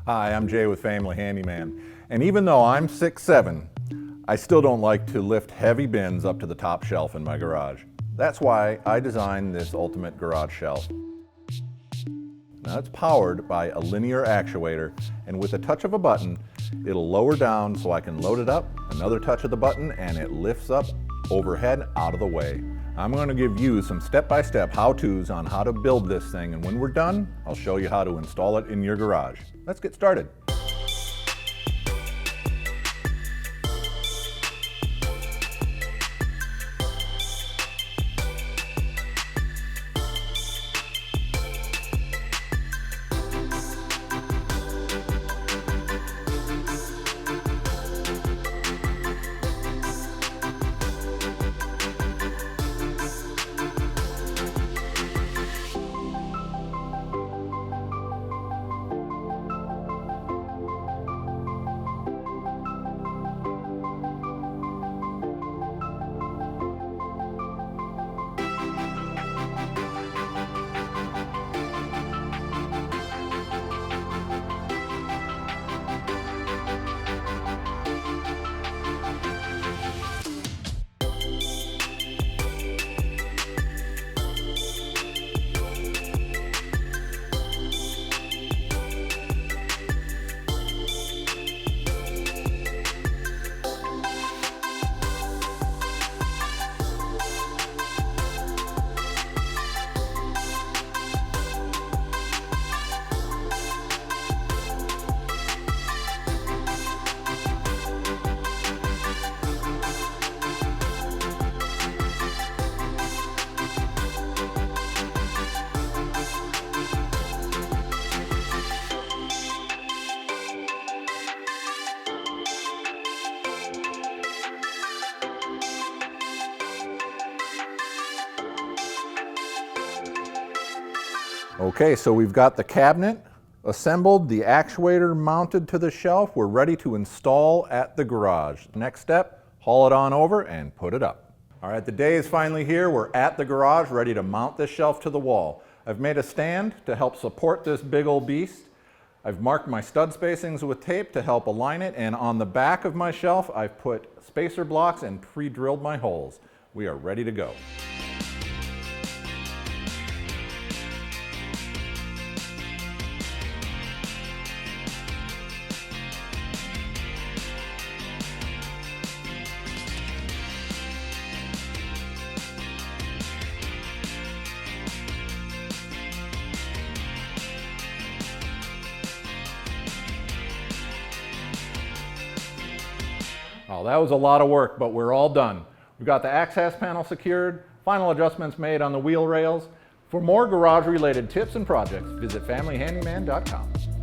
Hi, I'm Jay with Family Handyman, and even though I'm 6'7", I still don't like to lift heavy bins up to the top shelf in my garage. That's why I designed this ultimate garage shelf. Now it's powered by a linear actuator, and with a touch of a button, it'll lower down so I can load it up, another touch of the button, and it lifts up overhead out of the way. I'm going to give you some step-by-step how-tos on how to build this thing, and when we're done, I'll show you how to install it in your garage. Let's get started. Okay, so we've got the cabinet assembled, the actuator mounted to the shelf. We're ready to install at the garage. Next step, haul it on over and put it up. All right, the day is finally here. We're at the garage, ready to mount this shelf to the wall. I've made a stand to help support this big old beast. I've marked my stud spacings with tape to help align it, and on the back of my shelf, I've put spacer blocks and pre-drilled my holes. We are ready to go. Oh, that was a lot of work, but we're all done. We've got the access panel secured, final adjustments made on the wheel rails. For more garage-related tips and projects, visit familyhandyman.com.